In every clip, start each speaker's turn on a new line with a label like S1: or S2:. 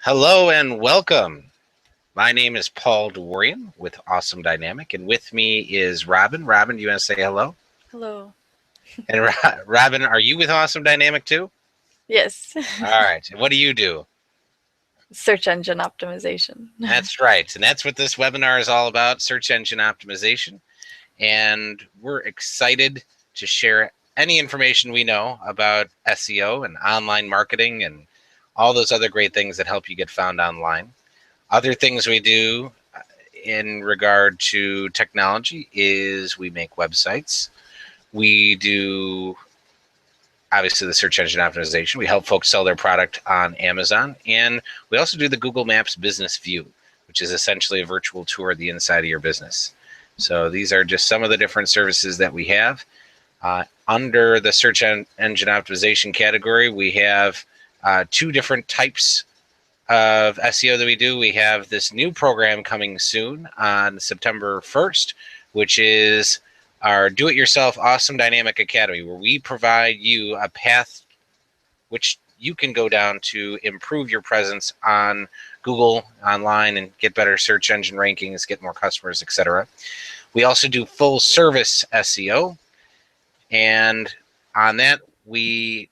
S1: Hello and welcome. My name is Paul Dewarian with Awesome Dynamic, and with me is Robin. Robin, do you want to say hello?
S2: Hello.
S1: And Robin, are you with Awesome Dynamic too?
S2: Yes.
S1: All right. And what do you do?
S2: Search engine optimization.
S1: That's right. And that's what this webinar is all about, search engine optimization. And we're excited to share any information we know about SEO and online marketing and all those other great things that help you get found online. Other things we do in regard to technology is we make websites. We do obviously the search engine optimization. We help folks sell their product on Amazon. And we also do the Google Maps Business View, which is essentially a virtual tour of the inside of your business. So these are just some of the different services that we have. Under the search engine optimization category, we have two different types of SEO that we do. We have this new program coming soon on September 1st, which is our Do-It-Yourself Awesome Dynamic Academy, where we provide you a path which you can go down to improve your presence on Google online and get better search engine rankings, get more customers, etc. We also do full service SEO, and on that we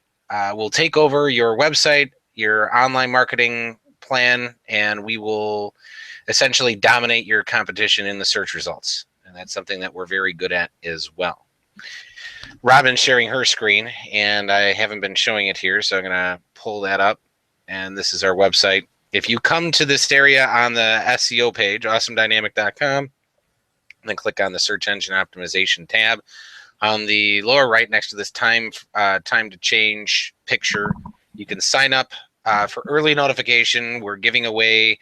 S1: will take over your website, your online marketing plan, and we will essentially dominate your competition in the search results. And that's something that we're very good at as well. Robin's sharing her screen, and I haven't been showing it here, so I'm going to pull that up. And this is our website. If you come to this area on the SEO page, awesomedynamic.com, then click on the search engine optimization tab. On the lower right, next to this time to change picture, you can sign up for early notification. We're giving away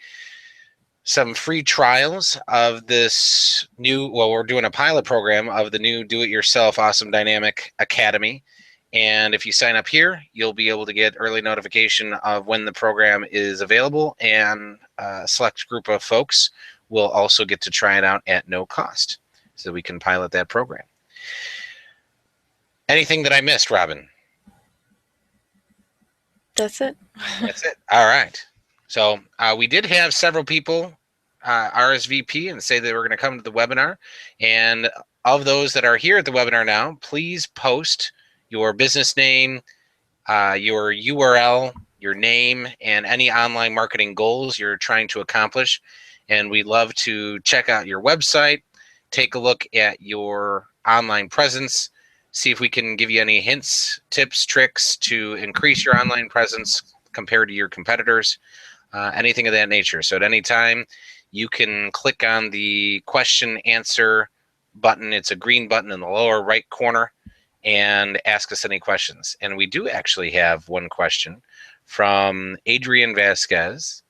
S1: some free trials of this new, well, we're doing a pilot program of the new Do-It-Yourself Awesome Dynamic Academy. And if you sign up here, you'll be able to get early notification of when the program is available, and a select group of folks will also get to try it out at no cost, so we can pilot that program. Anything that I missed, Robin?
S2: That's it.
S1: That's it. All right. So we did have several people RSVP and say they were going to come to the webinar. And of those that are here at the webinar now, please post your business name, your URL, your name, and any online marketing goals you're trying to accomplish. And we'd love to check out your website, take a look at your online presence, see if we can give you any hints, tips, tricks to increase your online presence compared to your competitors, anything of that nature. So at any time, you can click on the question answer button. It's a green button in the lower right corner, and ask us any questions. And we do actually have one question from Adrian Vasquez.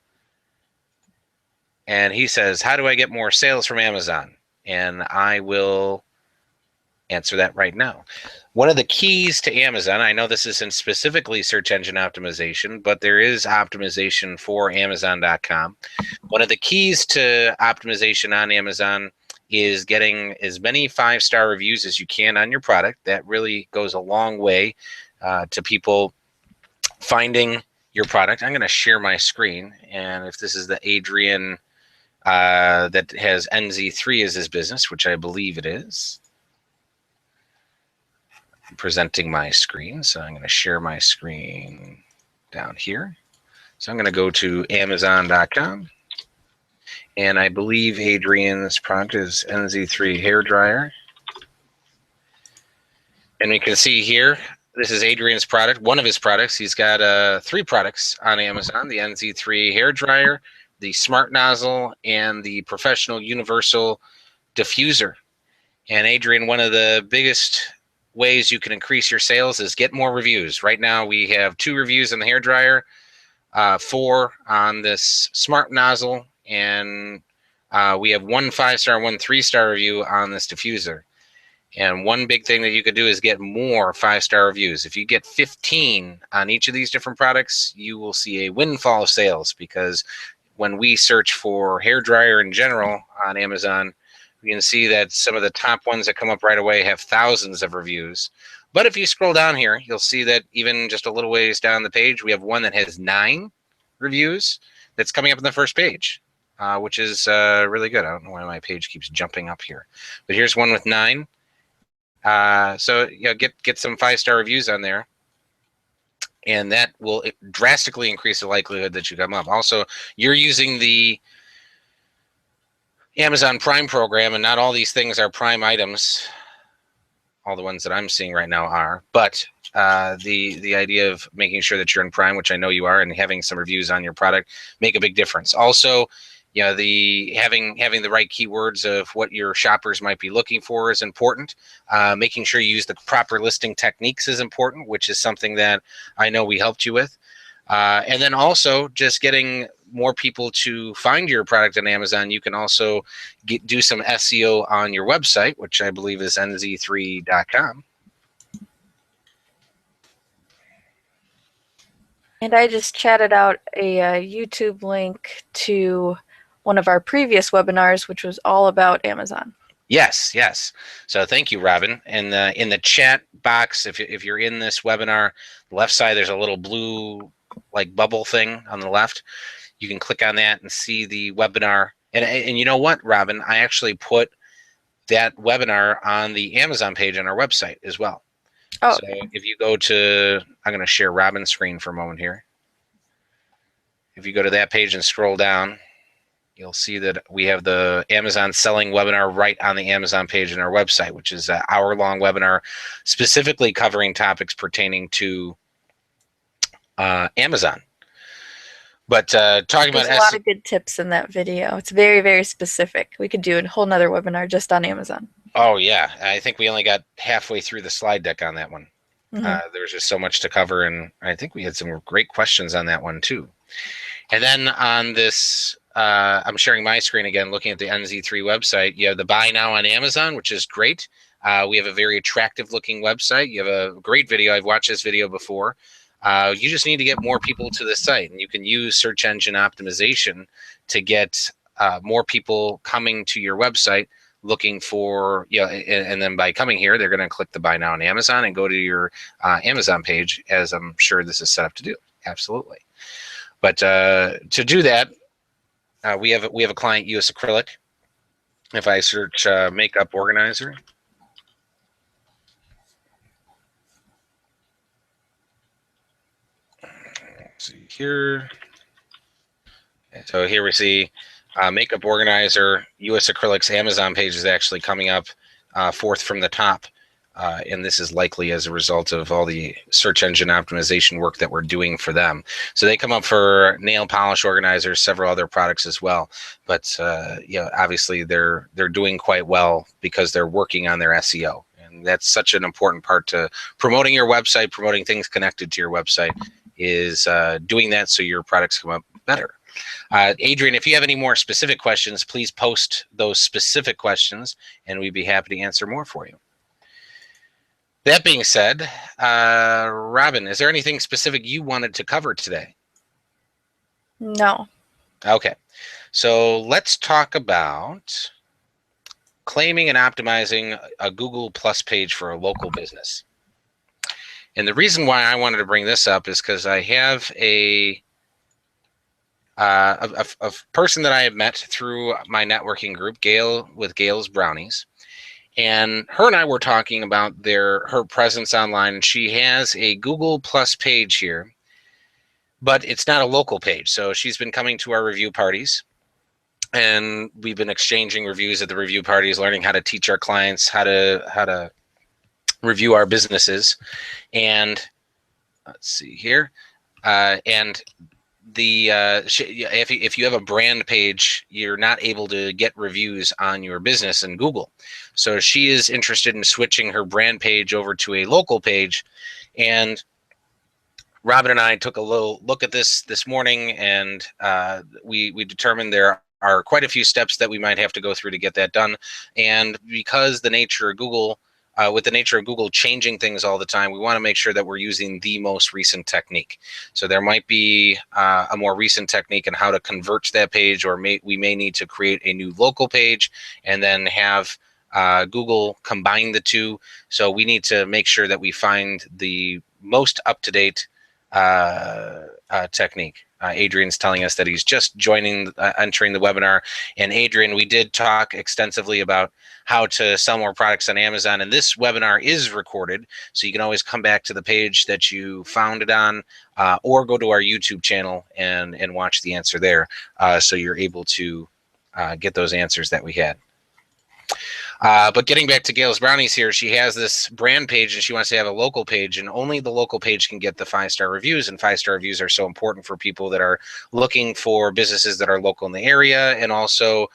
S1: And he says, how do I get more sales from Amazon? And I will answer that right now. One of the keys to Amazon, I know this isn't specifically search engine optimization, but there is optimization for Amazon.com. One of the keys to optimization on Amazon is getting as many 5-star reviews as you can on your product. That really goes a long way to people finding your product. I'm going to share my screen, and if this is the Adrian that has NZ3 as his business, which I believe it is, I'm presenting my screen, so I'm going to share my screen down here. So I'm going to go to Amazon.com. And I believe Adrian's product is NZ3 hair dryer. And we can see here, this is Adrian's product, one of his products. He's got 3 products on Amazon: the NZ3 hair dryer, the smart nozzle, and the professional universal diffuser. And Adrian, one of the biggest ways you can increase your sales is get more reviews. Right now we have 2 reviews on the hair dryer, 4 on this smart nozzle, and we have 1 5-star, 1 3-star review on this diffuser. And one big thing that you could do is get more 5-star reviews. If you get 15 on each of these different products, you will see a windfall of sales, because when we search for hair dryer in general on Amazon, we can see that some of the top ones that come up right away have thousands of reviews. But if you scroll down here, you'll see that even just a little ways down the page, we have one that has 9 reviews. that's coming up on the first page, which is really good. I don't know why my page keeps jumping up here, but here's one with 9. So get some 5-star reviews on there, and that will drastically increase the likelihood that you come up. Also, you're using the Amazon Prime program, and not all these things are Prime items. All the ones that I'm seeing right now are, but the idea of making sure that you're in Prime, which I know you are, and having some reviews on your product make a big difference. Also, the having the right keywords of what your shoppers might be looking for is important. Making sure you use the proper listing techniques is important, which is something that I know we helped you with. And then also just getting more people to find your product on Amazon. You can also do some SEO on your website, which I believe is nz3.com.
S2: And I just chatted out a YouTube link to one of our previous webinars, which was all about Amazon.
S1: Yes, yes. So thank you, Robin. And in the chat box, if you're in this webinar, the left side, there's a little blue like bubble thing on the left. You can click on that and see the webinar. And you know what, Robin? I actually put that webinar on the Amazon page on our website as well.
S2: Oh,
S1: so if you go to, I'm going to share Robin's screen for a moment here. If you go to that page and scroll down, you'll see that we have the Amazon selling webinar right on the Amazon page on our website, which is an hour-long webinar specifically covering topics pertaining to Amazon. But talking
S2: there's
S1: about
S2: a lot of good tips in that video. It's very, very specific. We could do a whole nother webinar just on Amazon.
S1: Oh, yeah. I think we only got halfway through the slide deck on that one. There was just so much to cover, and I think we had some great questions on that one, too. And then on this, I'm sharing my screen again, looking at the NZ3 website. You have the Buy Now on Amazon, which is great. We have a very attractive-looking website. You have a great video. I've watched this video before. You just need to get more people to the site, and you can use search engine optimization to get more people coming to your website looking for, and then by coming here, they're going to click the Buy Now on Amazon and go to your Amazon page, as I'm sure this is set up to do. Absolutely. But to do that, we have a client, US Acrylic. If I search makeup organizer, let's see here. So here we see makeup organizer, US Acrylic's Amazon page is actually coming up fourth from the top. And this is likely as a result of all the search engine optimization work that we're doing for them. So they come up for nail polish organizers, several other products as well. But obviously they're doing quite well because they're working on their SEO. And that's such an important part to promoting your website, promoting things connected to your website, is doing that so your products come up better. Adrian, if you have any more specific questions, please post those specific questions and we'd be happy to answer more for you. That being said, Robin, is there anything specific you wanted to cover today?
S2: No.
S1: Okay, so let's talk about claiming and optimizing a Google Plus page for a local business. And the reason why I wanted to bring this up is because I have a person that I have met through my networking group, Gail with Gail's Brownies. And her and I were talking about her presence online. She has a Google Plus page here, but it's not a local page. So she's been coming to our review parties, and we've been exchanging reviews at the review parties, learning how to teach our clients how to review our businesses. And let's see here, and if you have a brand page, you're not able to get reviews on your business in Google. So she is interested in switching her brand page over to a local page. And Robin and I took a little look at this morning, and we determined there are quite a few steps that we might have to go through to get that done. And because the nature of Google, with the nature of Google changing things all the time, we want to make sure that we're using the most recent technique. So there might be a more recent technique on how to convert that page, or we may need to create a new local page and then have Google combine the two. So we need to make sure that we find the most up-to-date technique. Adrian's telling us that he's just entering the webinar. And Adrian, we did talk extensively about how to sell more products on Amazon. And this webinar is recorded, so you can always come back to the page that you found it on, or go to our YouTube channel and watch the answer there. So you're able to get those answers that we had. But getting back to Gail's Brownies here, she has this brand page and she wants to have a local page, and only the local page can get the 5-star reviews. And 5-star reviews are so important for people that are looking for businesses that are local in the area, and also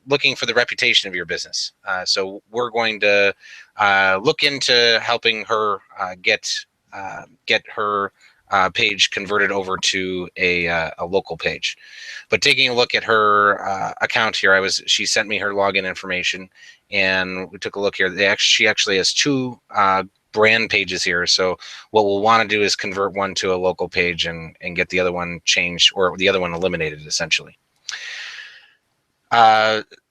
S1: looking for the reputation of your business. So we're going to look into helping her get her page converted over to a local page. But taking a look at her account here, she sent me her login information, and we took a look here. She actually has 2 brand pages here. So what we'll want to do is convert one to a local page and get the other one changed, or the other one eliminated, essentially.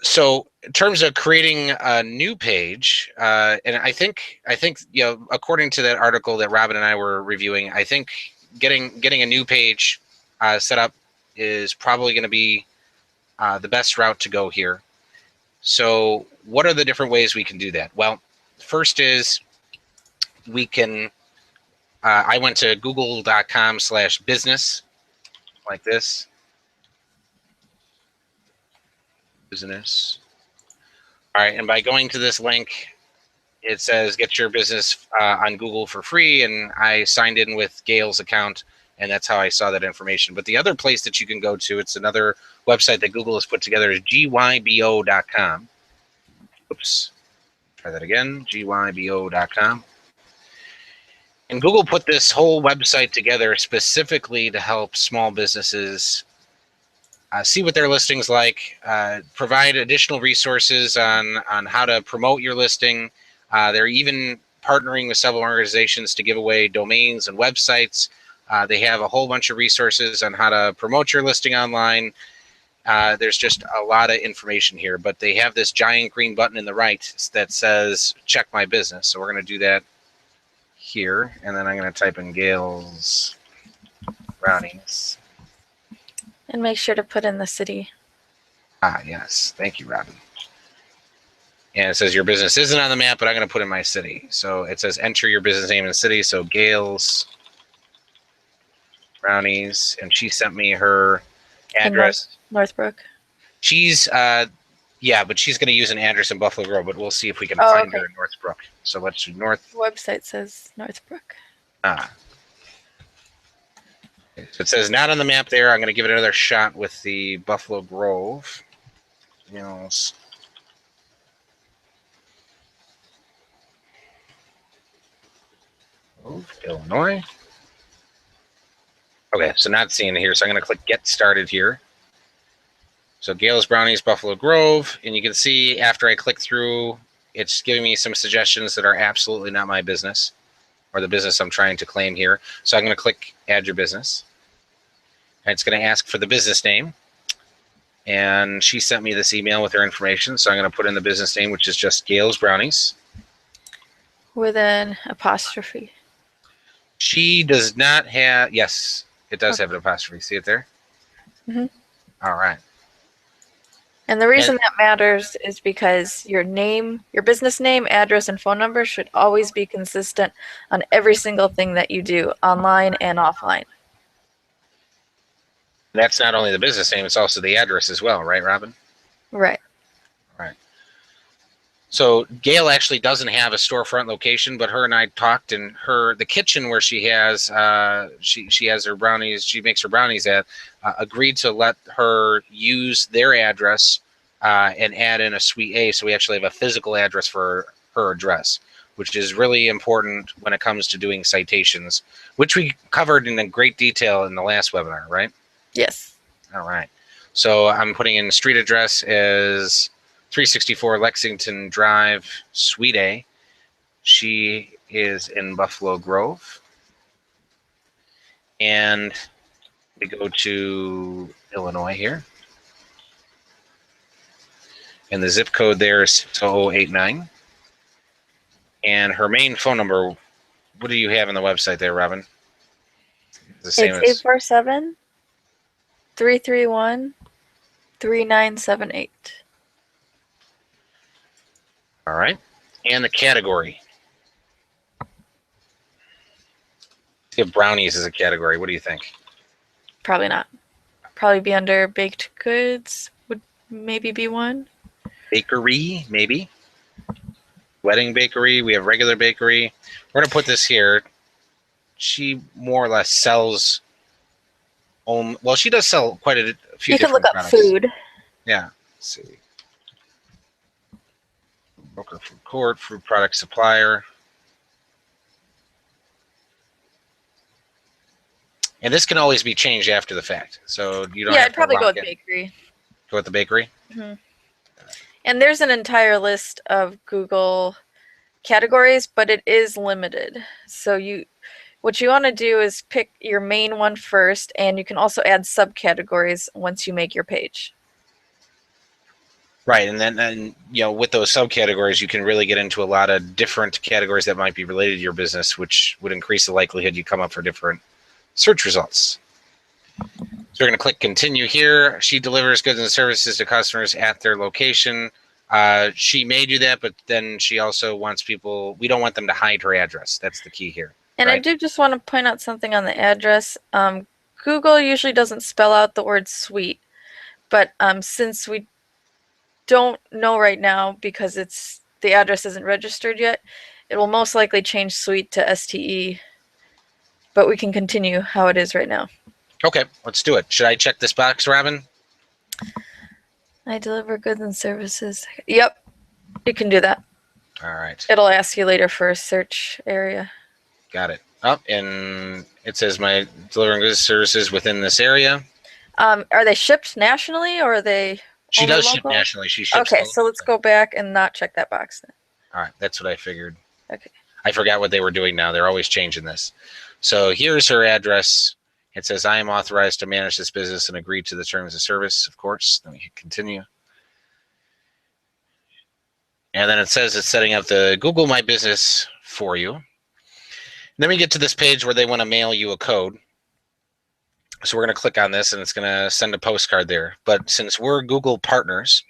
S1: So in terms of creating a new page, and I think according to that article that Robin and I were reviewing, I think getting a new page set up is probably going to be the best route to go here. So what are the different ways we can do that? Well, first is we can, I went to google.com/business, like this. Business. All right, and by going to this link, it says get your business on Google for free, and I signed in with Gail's account, and that's how I saw that information. But the other place that you can go to, it's another website that Google has put together, is gybo.com. Oops, try that again, gybo.com. And Google put this whole website together specifically to help small businesses see what their listing's like, provide additional resources on how to promote your listing. They're even partnering with several organizations to give away domains and websites. They have a whole bunch of resources on how to promote your listing online. There's just a lot of information here, but they have this giant green button in the right that says check my business. So we're going to do that here, and then I'm going to type in Gail's Brownies.
S2: And make sure to put in the city.
S1: Yes. Thank you, Robin. And it says your business isn't on the map, but I'm going to put in my city. So it says enter your business name and city. So Gail's Brownies, and she sent me her address.
S2: Northbrook.
S1: She's yeah, but she's going to use an address in Buffalo Grove, but we'll see if we can find her in Northbrook. So let's do North.
S2: The website says Northbrook.
S1: So it says not on the map there. I'm going to give it another shot with the Buffalo Grove. Yes. Illinois. Okay, so not seeing it here. So I'm going to click Get Started here. So Gail's Brownies, Buffalo Grove. And you can see after I click through, it's giving me some suggestions that are absolutely not my business, or the business I'm trying to claim here. So I'm going to click Add Your Business. And it's going to ask for the business name. And she sent me this email with her information. So I'm going to put in the business name, which is just Gail's Brownies.
S2: With an apostrophe.
S1: She does not have, yes, it does have an apostrophe. See it there?
S2: Mm-hmm.
S1: All right.
S2: And the reason that matters is because your name, your business name, address, and phone number should always be consistent on every single thing that you do, online and offline.
S1: That's not only the business name, it's also the address as well, right, Robin?
S2: Right.
S1: Right. So Gail actually doesn't have a storefront location, but her and I talked, and the kitchen where she has she has her brownies, she makes her brownies at, agreed to let her use their address and add in a suite A, so we actually have a physical address for her address, which is really important when it comes to doing citations, which we covered in great detail in the last webinar, right?
S2: Yes.
S1: All right. So I'm putting in street address as 364 Lexington Drive, Suite A. She is in Buffalo Grove. And we go to Illinois here. And the zip code there is 60089. And her main phone number, what do you have on the website there, Robin? The same
S2: It's
S1: as
S2: 847-331-3978.
S1: all right. And the category. If brownies is a category, what do you think?
S2: Probably not. Probably be under baked goods. Would maybe be one.
S1: Bakery, maybe. Wedding bakery. We have regular bakery. We're gonna put this here. She more or less sells. Well, she does sell quite a few
S2: You can look
S1: different
S2: up
S1: products.
S2: food.
S1: Yeah. Let's see. Broker food court, food product supplier. And this can always be changed after the fact. So you don't
S2: Yeah,
S1: have
S2: I'd
S1: to
S2: probably go
S1: lock
S2: with
S1: in.
S2: bakery.
S1: Go with the bakery?
S2: Mm-hmm. And there's an entire list of Google categories, but it is limited. So what you want to do is pick your main one first, and you can also add subcategories once you make your page.
S1: Right, and then with those subcategories, you can really get into a lot of different categories that might be related to your business, which would increase the likelihood you come up for different search results. So we're going to click continue here. She delivers goods and services to customers at their location. She may do that, but then she also wants people. We don't want them to hide her address. That's the key here.
S2: And
S1: right?
S2: I do just want to point out something on the address. Google usually doesn't spell out the word suite, but since we don't know right now because the address isn't registered yet, it will most likely change suite to STE, but we can continue how it is right now.
S1: Okay, let's do it. Should I check this box, Robin?
S2: I deliver goods and services. Yep, you can do that.
S1: All right.
S2: It'll ask you later for a search area.
S1: Got it. And it says my delivering goods and services within this area.
S2: Are they shipped nationally or are they
S1: She
S2: only
S1: does
S2: local?
S1: ship nationally. She ships.
S2: Okay, so let's go back and not check that box then.
S1: All right, that's what I figured.
S2: Okay.
S1: I forgot what they were doing now. They're always changing this. So here's her address. It says, I am authorized to manage this business and agree to the terms of service, of course. Then we hit continue. And then it says it's setting up the Google My Business for you. And then we get to this page where they want to mail you a code. So we're going to click on this and it's going to send a postcard there. But since we're Google partners,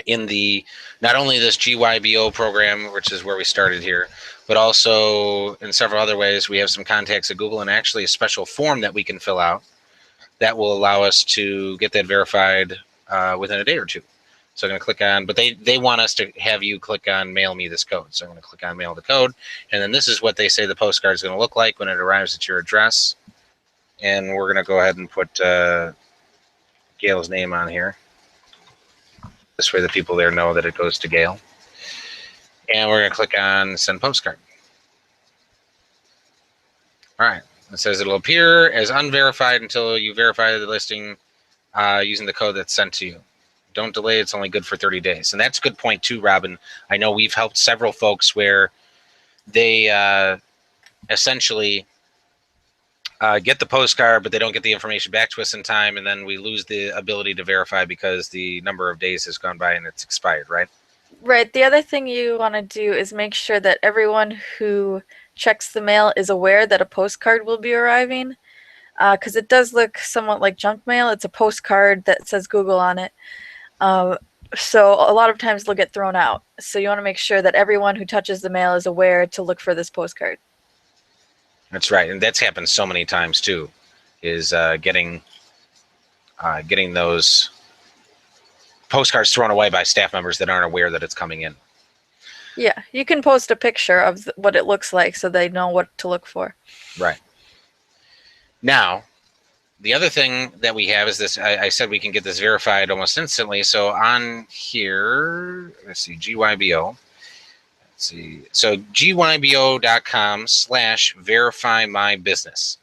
S1: in the not only this GYBO program, which is where we started here, but also in several other ways, we have some contacts at Google and actually a special form that we can fill out that will allow us to get that verified within a day or two. So I'm going to click on, but they want us to have you click on mail me this code. So I'm going to click on mail the code. And then this is what they say the postcard is going to look like when it arrives at your address. And we're going to go ahead and put Gail's name on here. This way the people there know that it goes to Gail. And we're going to click on send postcard. All right. It says it'll appear as unverified until you verify the listing using the code that's sent to you. Don't delay. It's only good for 30 days. And that's a good point too, Robin. I know we've helped several folks where they essentially get the postcard, but they don't get the information back to us in time, and then we lose the ability to verify because the number of days has gone by and it's expired, right?
S2: Right. The other thing you want to do is make sure that everyone who checks the mail is aware that a postcard will be arriving, because it does look somewhat like junk mail. It's a postcard that says Google on it. So a lot of times they'll get thrown out. So you want to make sure that everyone who touches the mail is aware to look for this postcard.
S1: That's right, and that's happened so many times too, is getting those postcards thrown away by staff members that aren't aware that it's coming in.
S2: Yeah, you can post a picture of what it looks like so they know what to look for.
S1: Right. Now, the other thing that we have is this. I said we can get this verified almost instantly. So on here, let's see, GYBO. Let's see. So gybo.com/verify my business.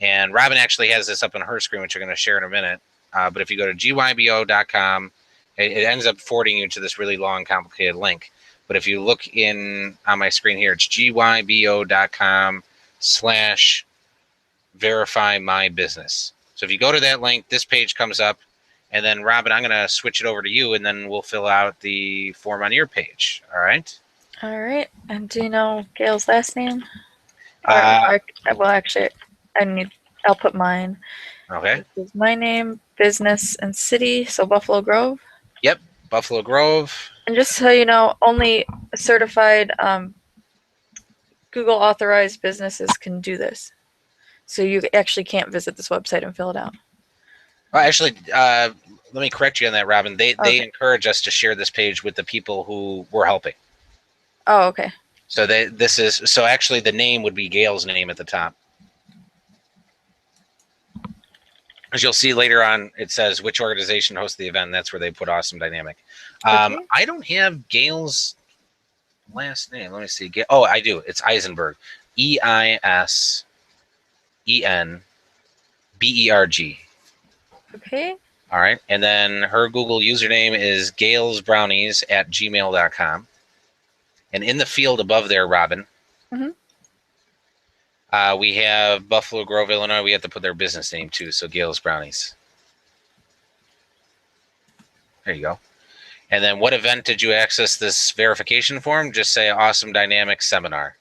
S1: And Robin actually has this up on her screen, which I'm going to share in a minute. But if you go to gybo.com, it ends up forwarding you to this really long, complicated link. But if you look in on my screen here, it's gybo.com/verify my business. So if you go to that link, this page comes up. And then, Robin, I'm going to switch it over to you, and then we'll fill out the form on your page. All right?
S2: All right. And do you know Gail's last name?
S1: Well,
S2: actually, I'll put mine.
S1: Okay.
S2: This is my name, business, and city, so Buffalo Grove.
S1: Yep. Buffalo Grove.
S2: And just so you know, only certified Google authorized businesses can do this. So you actually can't visit this website and fill it out.
S1: Actually, let me correct you on that, Robin. They
S2: Okay.
S1: encourage us to share this page with the people who we're helping.
S2: Oh, okay.
S1: So so actually the name would be Gail's name at the top. As you'll see later on, it says which organization hosts the event. That's where they put Awesome Dynamic.
S2: Okay.
S1: I don't have Gail's last name. Let me see. Oh, I do. It's Eisenberg. Eisenberg.
S2: Okay.
S1: All right. And then her Google username is galesbrownies@gmail.com. And in the field above there, Robin, we have Buffalo Grove, Illinois. We have to put their business name too. So Gales Brownies. There you go. And then what event did you access this verification form? Just say Awesome Dynamics Seminar.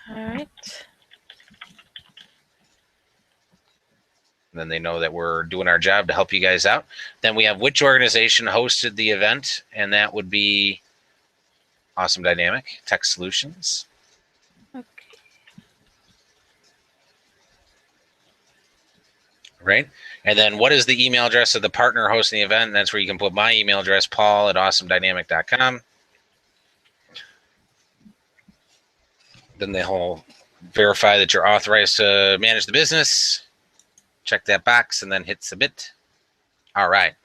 S2: All right.
S1: And then they know that we're doing our job to help you guys out. Then we have which organization hosted the event, and that would be Awesome Dynamic Tech Solutions.
S2: Okay.
S1: Right. And then what is the email address of the partner hosting the event? And that's where you can put my email address, paul@awesomedynamic.com. Then they'll verify that you're authorized to manage the business. Check that box and then hit submit. All right.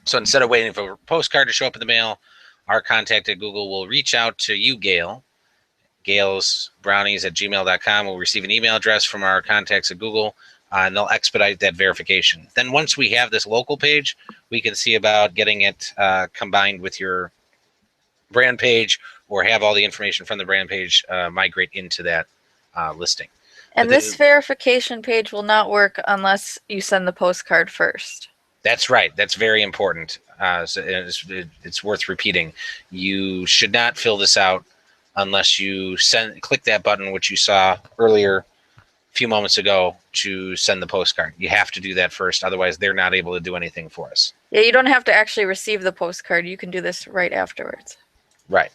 S1: So instead of waiting for a postcard to show up in the mail, our contact at Google will reach out to you, Gail. galesbrownies@gmail.com will receive an email address from our contacts at Google, and they'll expedite that verification. Then once we have this local page, we can see about getting it combined with your brand page, or have all the information from the brand page migrate into that listing.
S2: And this verification page will not work unless you send the postcard first.
S1: That's right. That's very important. So it's worth repeating. You should not fill this out unless you click that button, which you saw earlier a few moments ago, to send the postcard. You have to do that first. Otherwise, they're not able to do anything for us.
S2: Yeah, you don't have to actually receive the postcard. You can do this right afterwards.
S1: Right.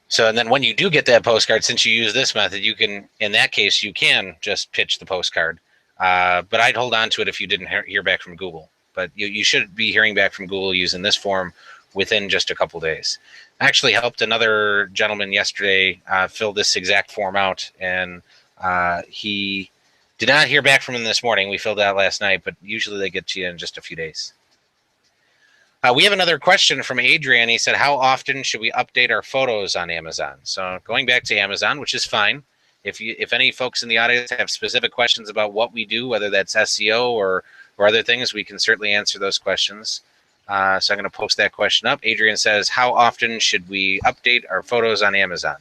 S1: So, and then when you do get that postcard, since you use this method, you can, in that case, you can just pitch the postcard. But I'd hold on to it if you didn't hear back from Google. But you should be hearing back from Google using this form within just a couple days. I actually helped another gentleman yesterday fill this exact form out, and he did not hear back from him this morning. We filled it out last night, but usually they get to you in just a few days. We have another question from Adrian. He said, how often should we update our photos on Amazon? So going back to Amazon, which is fine. If any folks in the audience have specific questions about what we do, whether that's SEO or other things, we can certainly answer those questions. So I'm going to post that question up. Adrian says, how often should we update our photos on Amazon?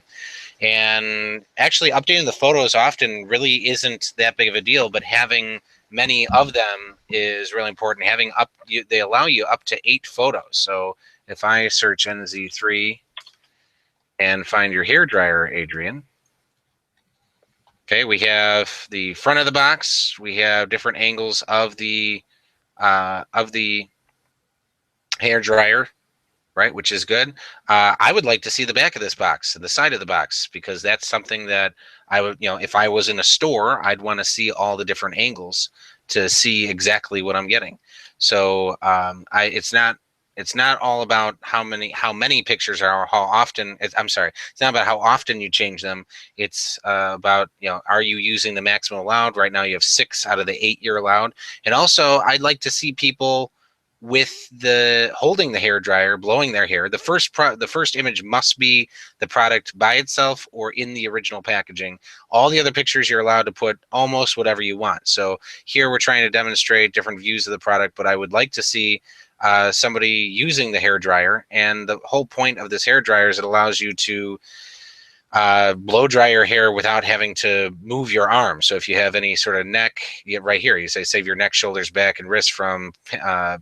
S1: And actually updating the photos often really isn't that big of a deal, but having many of them is really important. They allow you up to 8 photos. So if I search NZ3 and find your hair dryer, Adrian. Okay, we have the front of the box. We have different angles of the hair dryer, right? Which is good. I would like to see the back of this box, the side of the box, because that's something that I would, if I was in a store, I'd want to see all the different angles to see exactly what I'm getting. So it's not all about how many pictures are, or how often. I'm sorry, it's not about how often you change them. It's about, are you using the maximum allowed? Right now you have 6 out of the 8 you're allowed. And also, I'd like to see people with holding the hair dryer, blowing their hair. The first image must be the product by itself or in the original packaging. All the other pictures you're allowed to put almost whatever you want. So here we're trying to demonstrate different views of the product, but I would like to see somebody using the hair dryer. And the whole point of this hair dryer is it allows you to blow dry your hair without having to move your arm. So if you have any sort of neck, right here, you say save your neck, shoulders, back, and wrists from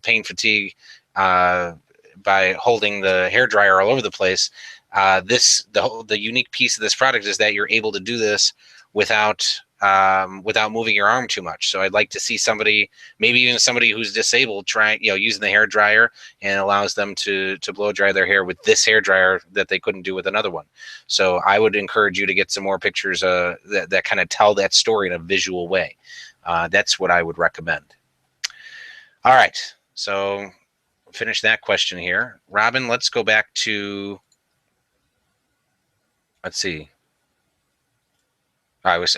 S1: pain, fatigue by holding the hair dryer all over the place. The unique piece of this product is that you're able to do this without moving your arm too much. So I'd like to see somebody, maybe even somebody who's disabled, using the hair dryer, and allows them to blow dry their hair with this hair dryer that they couldn't do with another one. So I would encourage you to get some more pictures that kind of tell that story in a visual way. That's what I would recommend. All right, so finish that question here. Robin, let's go back to, let's see. I was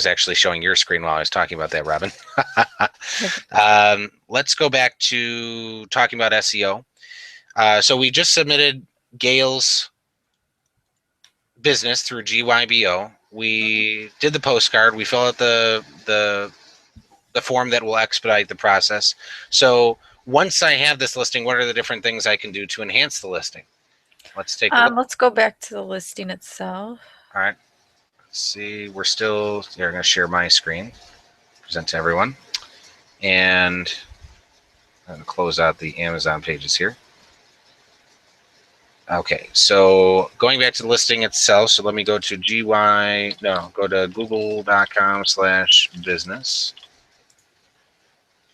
S1: actually showing your screen while I was talking about that, Robin. Let's go back to talking about SEO. So we just submitted Gail's business through GYBO. We did the postcard. We fill out the form that will expedite the process. So once I have this listing, what are the different things I can do to enhance the listing? Let's take a look.
S2: Let's go back to the listing itself.
S1: All right. Let's see. We're going to share my screen, present to everyone. And I'm going to close out the Amazon pages here. Okay, so going back to the listing itself, so let me go to go to google.com/business.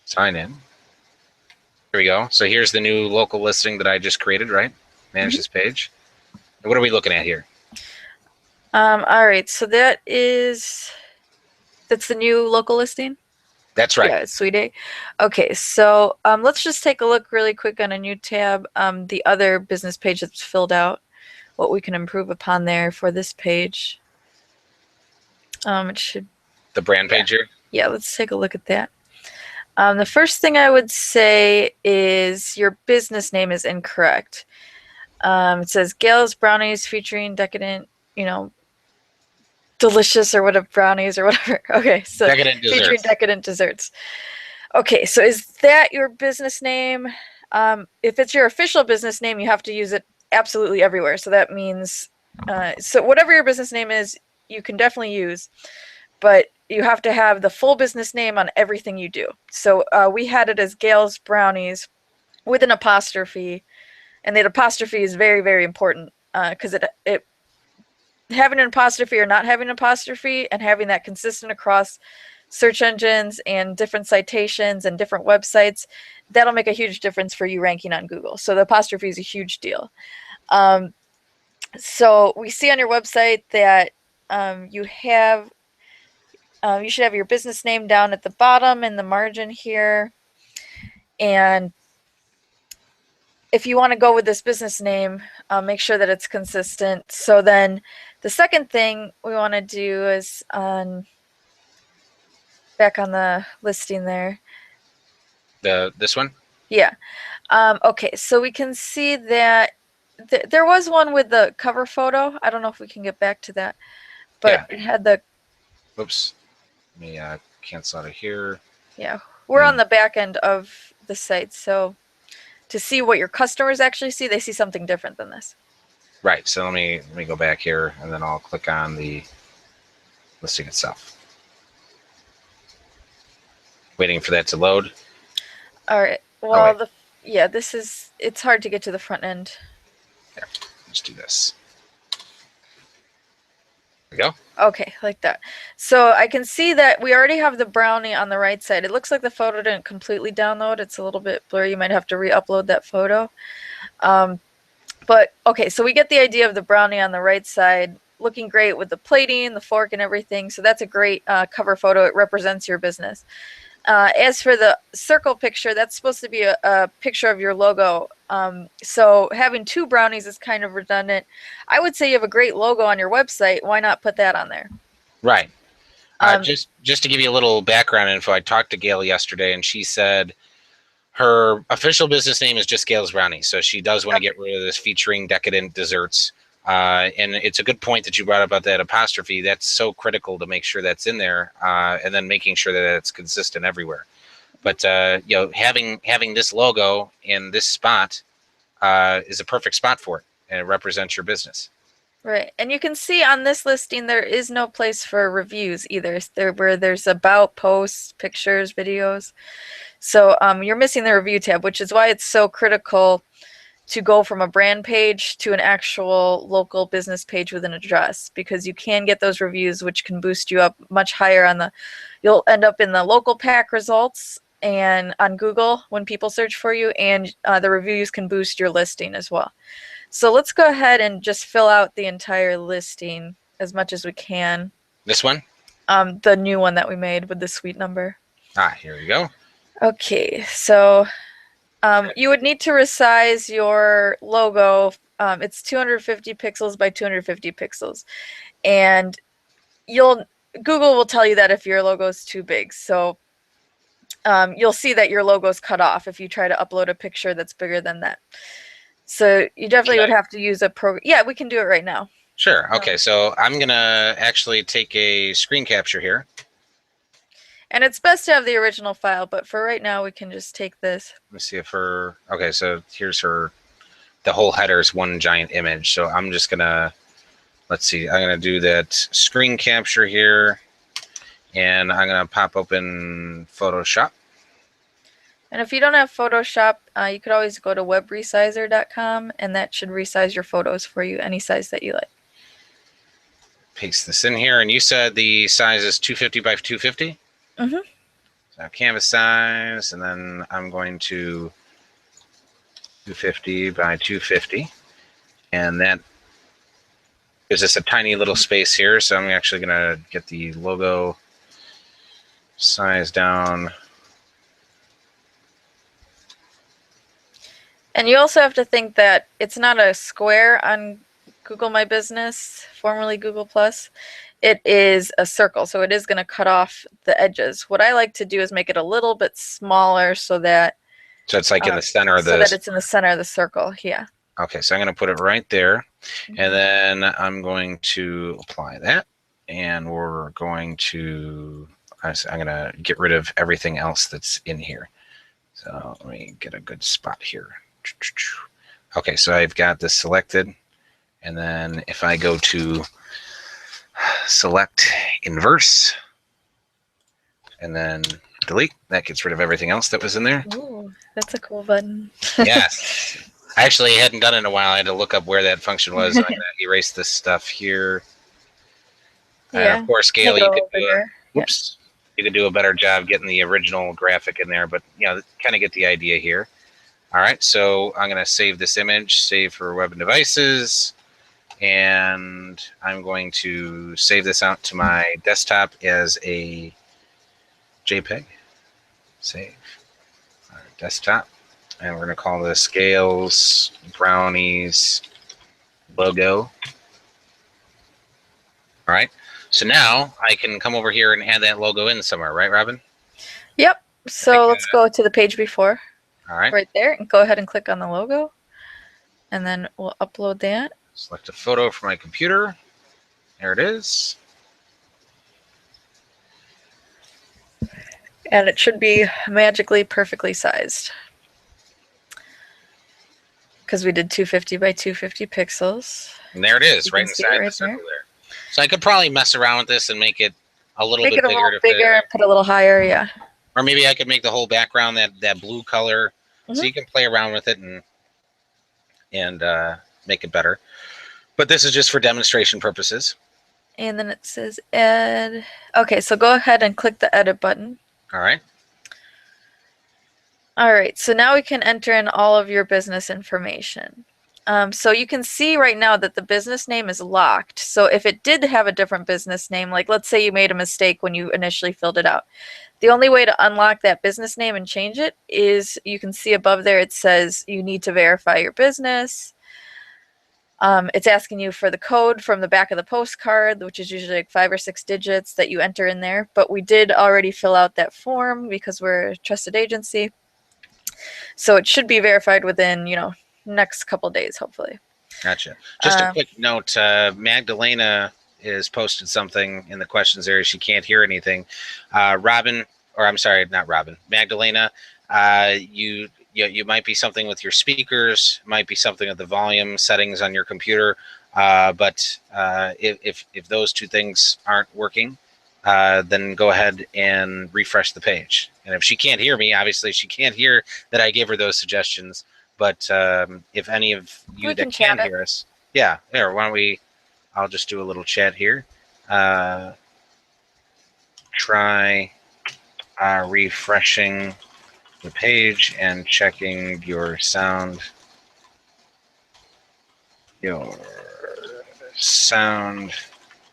S1: Sign in. Here we go. So here's the new local listing that I just created, right? Manage this page. And what are we looking at here?
S2: All right, so that's the new local listing?
S1: That's right.
S2: Yeah, Sweet A. Okay, so let's just take a look really quick on a new tab, the other business page that's filled out, what we can improve upon there for this page. It should...
S1: The brand page here?
S2: Yeah, let's take a look at that. The first thing I would say is your business name is incorrect. It says Gail's Brownies featuring decadent, delicious or whatever brownies or whatever. Okay, so
S1: decadent desserts.
S2: Featuring decadent desserts. Okay, so is that your business name? If it's your official business name, you have to use it absolutely everywhere. So that means, so whatever your business name is, you can definitely use, but you have to have the full business name on everything you do. So we had it as Gail's Brownies with an apostrophe, and that apostrophe is very, very important because it having an apostrophe or not having an apostrophe and having that consistent across search engines and different citations and different websites, that'll make a huge difference for you ranking on Google. So the apostrophe is a huge deal. So we see on your website that you should have your business name down at the bottom in the margin here. And if you want to go with this business name, make sure that it's consistent. So then the second thing we want to do is back on the listing there.
S1: This one?
S2: Yeah. Okay, so we can see that there was one with the cover photo. I don't know if we can get back to that, but yeah. It had the...
S1: Oops. Let me cancel out of here.
S2: Yeah, we're on the back end of the site, so to see what your customers actually see, they see something different than this.
S1: Right. So let me go back here, and then I'll click on the listing itself. Waiting for that to load.
S2: All right. Well, it's hard to get to the front end.
S1: There. Let's do this. There we go.
S2: Okay, like that. So I can see that we already have the brownie on the right side. It looks like the photo didn't completely download. It's a little bit blurry. You might have to re-upload that photo. But okay, so we get the idea of the brownie on the right side looking great with the plating, the fork, and everything. So that's a great cover photo. It represents your business. As for the circle picture, that's supposed to be a picture of your logo. So having two brownies is kind of redundant. I would say you have a great logo on your website. Why not put that on there?
S1: Right. Just to give you a little background info, I talked to Gail yesterday, and she said her official business name is just Gail's Brownies. So she does want to get rid of this featuring decadent desserts. And it's a good point that you brought up about that apostrophe. That's so critical to make sure that's in there, and then making sure that it's consistent everywhere. But having this logo in this spot is a perfect spot for it, and it represents your business.
S2: Right, and you can see on this listing there is no place for reviews either. Where there's about, posts, pictures, videos. So you're missing the review tab, which is why it's so critical to go from a brand page to an actual local business page with an address, because you can get those reviews, which can boost you up much higher on the, you'll end up in the local pack results and on Google when people search for you, and the reviews can boost your listing as well. So let's go ahead and just fill out the entire listing as much as we can.
S1: This one?
S2: The new one that we made with the suite number.
S1: Here we go.
S2: Okay, so you would need to resize your logo. It's 250 pixels by 250 pixels. And Google will tell you that if your logo is too big. So you'll see that your logo is cut off if you try to upload a picture that's bigger than that. So you definitely would have to use a program. Yeah, we can do it right now.
S1: Sure. Okay, so I'm going to actually take a screen capture here.
S2: And it's best to have the original file, but for right now, we can just take this.
S1: Let me see if her, okay, so here's her, the whole header is one giant image. So I'm just going to, let's see, I'm going to do that screen capture here, and I'm going to pop open Photoshop.
S2: And if you don't have Photoshop, you could always go to webresizer.com, and that should resize your photos for you, any size that you like.
S1: Paste this in here, and you said the size is 250 by 250?
S2: Mm-hmm.
S1: So canvas size, and then I'm going to 250 by 250, and that gives us a tiny little space here. So I'm actually going to get the logo size down.
S2: And you also have to think that it's not a square on Google My Business, formerly Google Plus. It is a circle, so it is going to cut off the edges. What I like to do is make it a little bit smaller so that
S1: it's like in the center of the...
S2: So that it's in the center of the circle, yeah.
S1: Okay, so I'm going to put it right there, and then I'm going to apply that, and we're going to... I'm going to get rid of everything else that's in here. So let me get a good spot here. Okay, so I've got this selected, and then if I go to select inverse and then delete, that gets rid of everything else that was in there.
S2: Ooh, that's a cool button.
S1: Yes. I actually hadn't done it in a while. I had to look up where that function was. I'm going to erase this stuff here.
S2: Yeah.
S1: And of course, Gail, you could do
S2: oops.
S1: You could do a better job getting the original graphic in there, but you know, kind of get the idea here. All right, so I'm going to save this image, save for web and devices, and I'm going to save this out to my desktop as a JPEG. Save our desktop, and we're going to call this Gail's Brownies logo. All right, so now I can come over here and add that logo in somewhere, right, Robin?
S2: Yep, so let's go to the page before.
S1: All right.
S2: Right there, and go ahead and click on the logo, and then we'll upload that.
S1: Select a photo from my computer. There it is.
S2: And it should be magically perfectly sized, because we did 250 by 250 pixels.
S1: And there it is, right inside the circle there. So I could probably mess around with this and make it a little bit bigger.
S2: Make it a little bigger and put a little higher, yeah.
S1: Or maybe I could make the whole background that blue color. So you can play around with it and make it better. But this is just for demonstration purposes.
S2: And then it says add. Okay, so go ahead and click the edit button.
S1: All right.
S2: All right, so now we can enter in all of your business information. So you can see right now that the business name is locked. So if it did have a different business name, like let's say you made a mistake when you initially filled it out, the only way to unlock that business name and change it is, you can see above there it says you need to verify your business. It's asking you for the code from the back of the postcard, which is usually like 5 or 6 digits that you enter in there. But we did already fill out that form because we're a trusted agency. So it should be verified within, next couple days, hopefully.
S1: Gotcha. Just a quick note, Magdalena is posted something in the questions area. She can't hear anything. Robin, or I'm sorry, not Robin, Magdalena, you might be something with your speakers, might be something with the volume settings on your computer. But if those two things aren't working, then go ahead and refresh the page. And if she can't hear me, obviously she can't hear that I gave her those suggestions. But if any of you
S2: We
S1: that
S2: can chat
S1: can
S2: it.
S1: hear us, yeah, there. Why don't we? I'll just do a little chat here. Try refreshing the page and checking your sound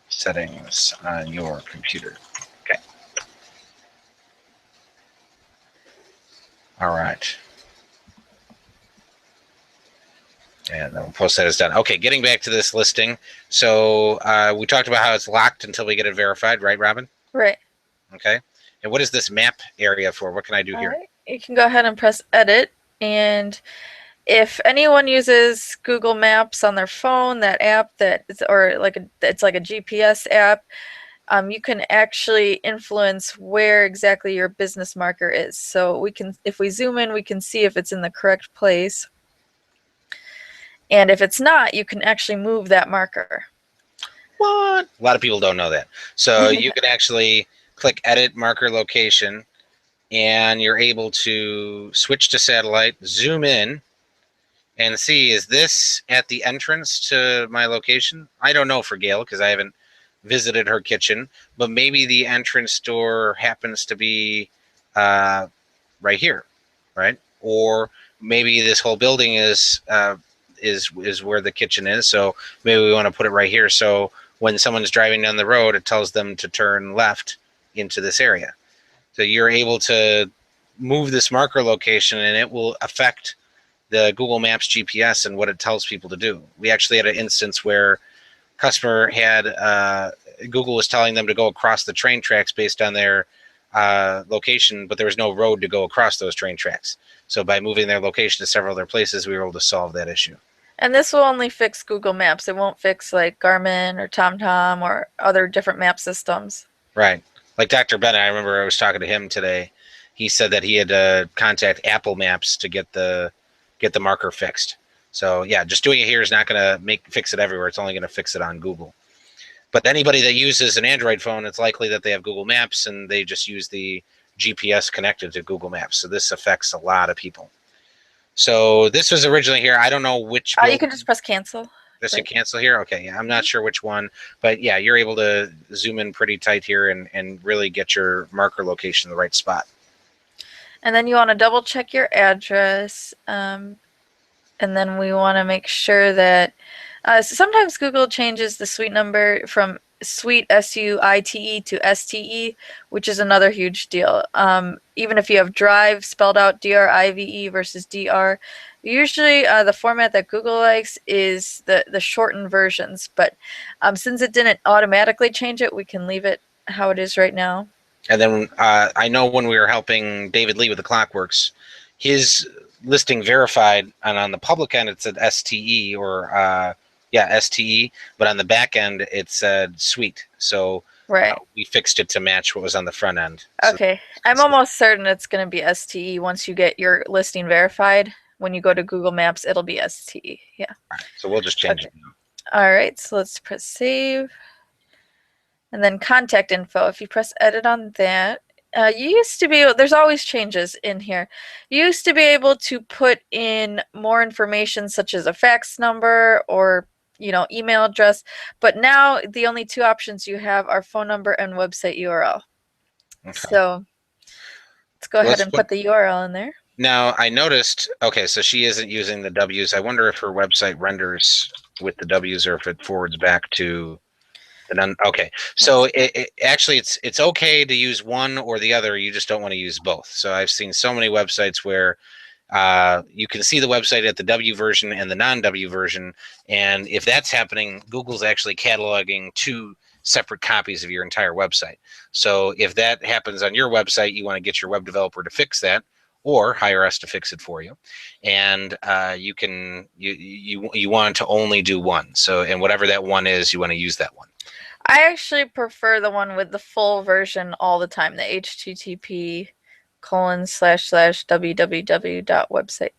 S1: settings on your computer. Okay. All right. And then we'll post that as done. Okay, getting back to this listing. So we talked about how it's locked until we get it verified, right, Robin?
S2: Right.
S1: Okay. And what is this map area for? What can I do
S2: All
S1: here?
S2: right. You can go ahead and press edit. And if anyone uses Google Maps on their phone, that app that is, or like it's like a GPS app, you can actually influence where exactly your business marker is. So we can, if we zoom in, we can see if it's in the correct place. And if it's not, you can actually move that marker.
S1: What? A lot of people don't know that. So you can actually click edit marker location and you're able to switch to satellite, zoom in, and see, is this at the entrance to my location? I don't know for Gail because I haven't visited her kitchen, but maybe the entrance door happens to be right here, right? Or maybe this whole building is where the kitchen is. So maybe we want to put it right here. So when someone's driving down the road, it tells them to turn left into this area. So you're able to move this marker location, and it will affect the Google Maps GPS and what it tells people to do. We actually had an instance where customer had Google was telling them to go across the train tracks based on their location, but there was no road to go across those train tracks. So by moving their location to several other places, we were able to solve that issue.
S2: And this will only fix Google Maps. It won't fix like Garmin or TomTom or other different map systems.
S1: Right. Like Dr. Bennett, I remember I was talking to him today. He said that he had to contact Apple Maps to get the marker fixed. So yeah, just doing it here is not going to fix it everywhere. It's only going to fix it on Google. But anybody that uses an Android phone, it's likely that they have Google Maps and they just use the GPS connected to Google Maps. So this affects a lot of people. So this was originally here. I don't know which.
S2: You can just press cancel.
S1: This right. Cancel here. Okay, yeah, I'm not sure which one, but yeah, you're able to zoom in pretty tight here and really get your marker location in the right spot.
S2: And then you want to double check your address, and then we want to make sure that so sometimes Google changes the suite number from suite SUITE to STE, which is another huge deal. Even if you have drive spelled out DRIVE versus DR, usually the format that Google likes is the shortened versions. But since it didn't automatically change it, we can leave it how it is right now.
S1: And then I know when we were helping David Lee with the Clockworks, his listing verified, and on the public end it said STE or STE, but on the back end it said suite. So
S2: right.
S1: We fixed it to match what was on the front end.
S2: Okay. So I'm almost certain it's going to be STE once you get your listing verified. When you go to Google Maps, it'll be STE. Yeah.
S1: All right, so we'll just change it now.
S2: All right. So let's press save. And then contact info. If you press edit on that, you used to be, there's always changes in here. You used to be able to put in more information such as a fax number or email address, but now the only two options you have are phone number and website URL. Okay. So let's go ahead and put the URL in there.
S1: Now I noticed, okay, so she isn't using the W's. I wonder if her website renders with the W's or if it forwards back to okay, so actually it's okay to use one or the other. You just don't want to use both. So I've seen so many websites where you can see the website at the W version and the non-W version, and if that's happening, Google's actually cataloging two separate copies of your entire website. So if that happens on your website, you want to get your web developer to fix that, or hire us to fix it for you. And you want to only do one. So, and whatever that one is, you want to use that one.
S2: I actually prefer the one with the full version all the time, the http://www.website.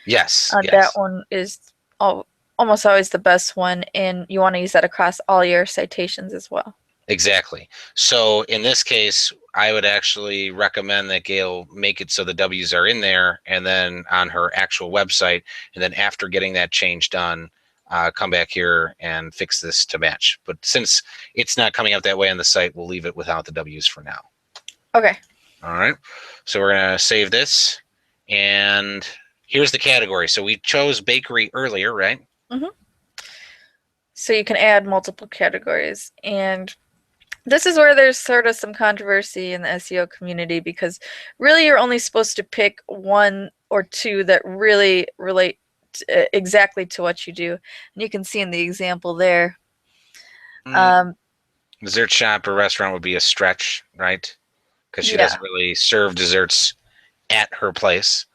S1: Yes, yes.
S2: That one is almost always the best one, and you want to use that across all your citations as well.
S1: Exactly. So in this case, I would actually recommend that Gail make it so the W's are in there and then on her actual website. And then after getting that change done, come back here and fix this to match. But since it's not coming out that way on the site, we'll leave it without the W's for now.
S2: Okay.
S1: All right. So we're going to save this. And here's the category. So we chose bakery earlier, right?
S2: Mm-hmm. So you can add multiple categories. And this is where there's sort of some controversy in the SEO community because really you're only supposed to pick one or two that really relate exactly to what you do. And you can see in the example there.
S1: Dessert shop or restaurant would be a stretch, right? Because she
S2: Yeah.
S1: doesn't really serve desserts at her place,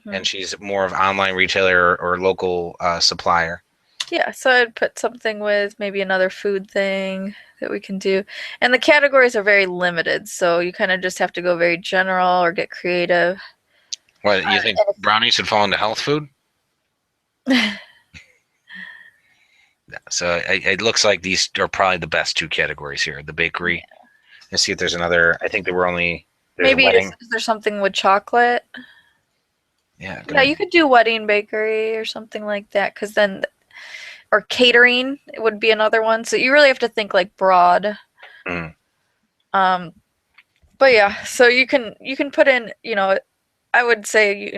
S1: and she's more of online retailer or local supplier.
S2: Yeah, so I'd put something with maybe another food thing that we can do. And the categories are very limited, so you kind of just have to go very general or get creative.
S1: What, you think brownies would fall into health food? So it looks like these are probably the best two categories here. The bakery. Yeah. Let's see if there's another. I think there were only.
S2: Maybe is there something with chocolate?
S1: Yeah.
S2: Yeah, you could do wedding bakery or something like that, because then, or catering would be another one. So you really have to think like broad. But yeah, so you can put in, I would say,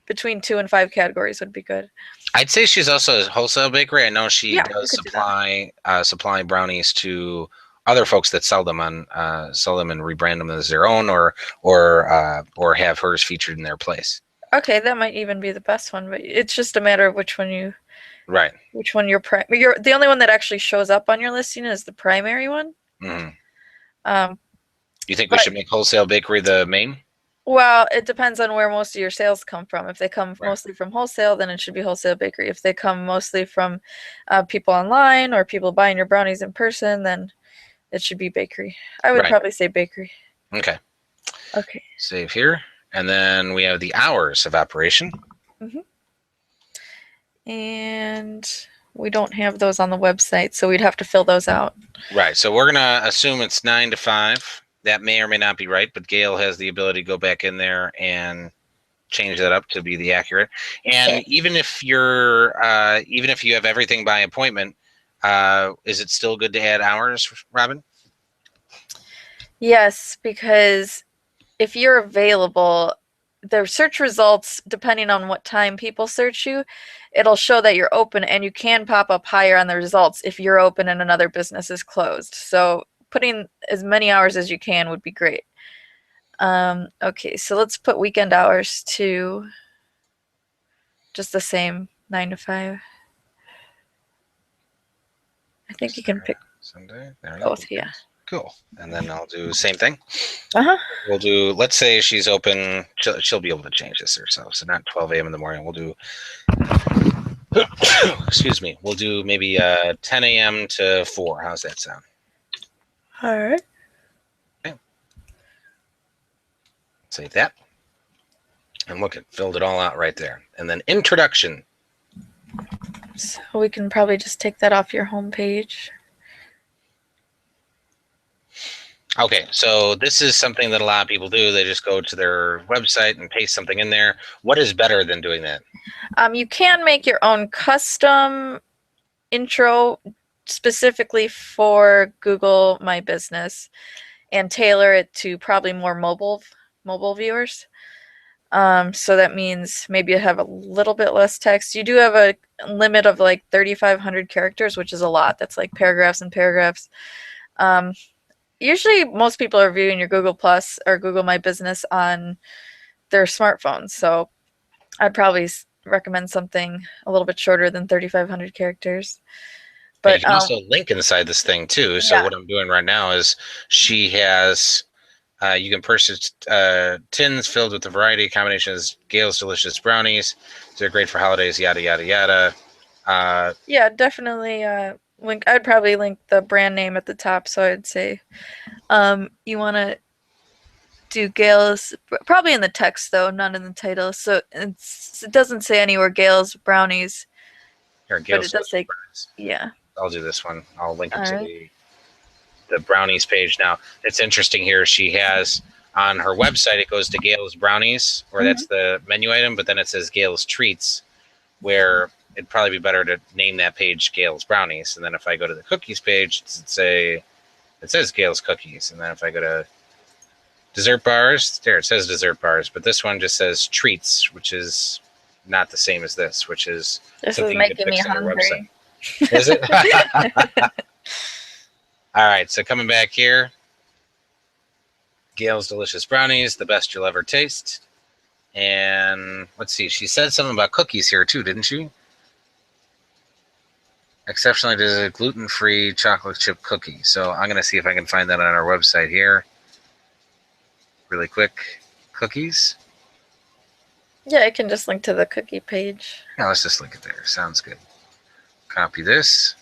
S2: between 2 and 5 categories would be good.
S1: I'd say she's also a wholesale bakery. I know she does supply brownies to other folks that sell them and rebrand them as their own, or have hers featured in their place.
S2: Okay, that might even be the best one, but it's just a matter of which one you.
S1: Right.
S2: Which one you're the only one that actually shows up on your listing is the primary one.
S1: You think we should make wholesale bakery the main?
S2: Well, it depends on where most of your sales come from. If they come mostly from wholesale, then it should be wholesale bakery. If they come mostly from people online or people buying your brownies in person, then it should be bakery. I would probably say bakery.
S1: Okay.
S2: Okay.
S1: Save here. And then we have the hours of operation.
S2: And we don't have those on the website, so we'd have to fill those out.
S1: Right. So we're going to assume it's 9 to 5. That may or may not be right, but Gail has the ability to go back in there and change that up to be the accurate. And even if you have everything by appointment, is it still good to add hours, Robin?
S2: Yes, because if you're available, the search results, depending on what time people search you, it'll show that you're open, and you can pop up higher on the results if you're open and another business is closed. So putting as many hours as you can would be great. Okay, so let's put weekend hours to just the same, 9 to 5. I think you can pick
S1: Sunday.
S2: both, yeah.
S1: Cool. And then I'll do the same thing.
S2: We'll
S1: do, let's say she's open, she'll be able to change this herself. So not 12 a.m. in the morning. We'll do, excuse me, we'll do maybe 10 a.m. to 4. How's that sound?
S2: All right.
S1: Okay. Save that. And look, it filled it all out right there. And then introduction.
S2: So we can probably just take that off your home page.
S1: Okay, so this is something that a lot of people do. They just go to their website and paste something in there. What is better than doing that?
S2: You can make your own custom intro specifically for Google My Business and tailor it to probably more mobile viewers. So that means maybe you have a little bit less text. You do have a limit of like 3,500 characters, which is a lot. That's like paragraphs and paragraphs. Usually most people are viewing your Google Plus or Google My Business on their smartphones. So I'd probably recommend something a little bit shorter than 3,500 characters. But
S1: you can also link inside this thing too. So what I'm doing right now is she has, you can purchase tins filled with a variety of combinations. Gail's Delicious Brownies. They're great for holidays, yada, yada, yada.
S2: Yeah, definitely link. I'd probably link the brand name at the top. So I'd say you want to do Gail's, probably in the text though, not in the title. So it doesn't say anywhere Gail's Brownies.
S1: Here, Gail's
S2: but it does say,
S1: Brownies.
S2: Yeah.
S1: I'll do this one. I'll link it to the the brownies page. Now, it's interesting here. She has on her website, it goes to Gail's Brownies, or that's the menu item, but then it says Gail's Treats, where it'd probably be better to name that page Gail's Brownies. And then if I go to the cookies page, it says Gail's Cookies. And then if I go to dessert bars, there it says dessert bars, but this one just says treats, which is not the same as this, which is
S2: This is
S1: something you could
S2: making me
S1: fix on your
S2: hungry.
S1: website. Is it? All right, so coming back here, Gail's Delicious Brownies, the best you'll ever taste. And let's see, she said something about cookies here too, didn't she? Exceptionally desired gluten-free chocolate chip cookie. So I'm going to see if I can find that on our website here. Really quick. Cookies.
S2: Yeah, I can just link to the cookie page.
S1: Yeah, let's just link it there. Sounds good. Copy this.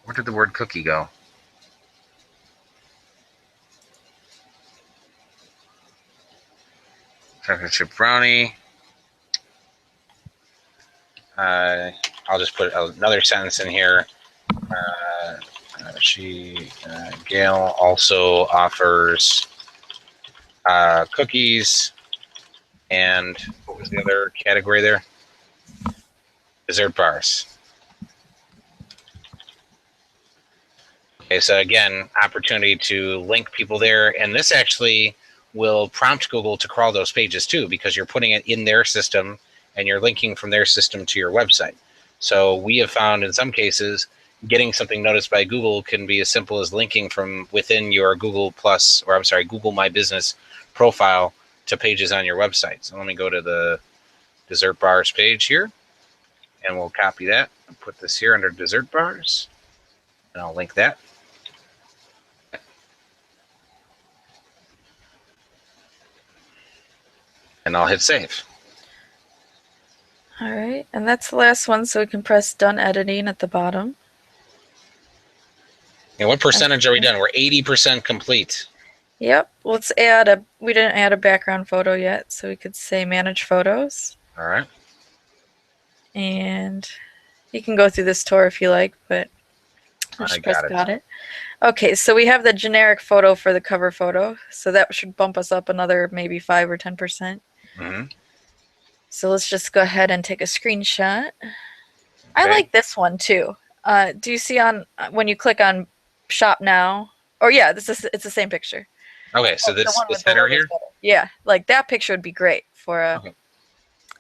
S1: Where did the word cookie go? Chocolate chip brownie. I'll just put another sentence in here. Gail also offers cookies, and what was the other category there? Dessert bars. Okay, so again, opportunity to link people there, and this actually will prompt Google to crawl those pages too, because you're putting it in their system and you're linking from their system to your website. So we have found in some cases, getting something noticed by Google can be as simple as linking from within your Google My Business profile to pages on your website. So let me go to the dessert bars page here, and we'll copy that and put this here under dessert bars, and I'll link that. And I'll hit save.
S2: All right, and that's the last one, so we can press done editing at the bottom.
S1: And what percentage are we done? We're 80% complete.
S2: Yep, let's add we didn't add a background photo yet, so we could say manage photos.
S1: All right.
S2: And you can go through this tour if you like, but
S1: I got it.
S2: Okay, so we have the generic photo for the cover photo, so that should bump us up another maybe 5 or 10%.
S1: Mm-hmm.
S2: So let's just go ahead and take a screenshot. Okay. I like this one too. Do you see on when you click on shop now? Or yeah, it's the same picture.
S1: Okay, so this header here?
S2: Yeah, like that picture would be great for a...
S1: Okay.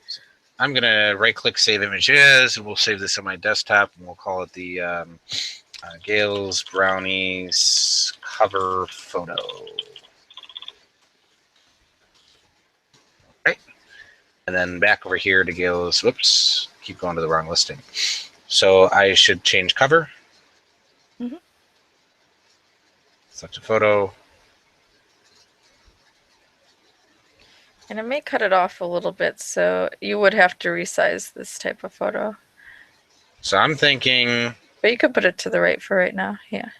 S1: So I'm going to right-click Save Images, and we'll save this on my desktop, and we'll call it the Gail's Brownies cover photo. Okay. And then back over here to Gail's, whoops, keep going to the wrong listing. So I should change cover.
S2: Mm-hmm.
S1: Select a photo.
S2: And it may cut it off a little bit, so you would have to resize this type of photo.
S1: So I'm thinking...
S2: But you could put it to the right for right now, yeah.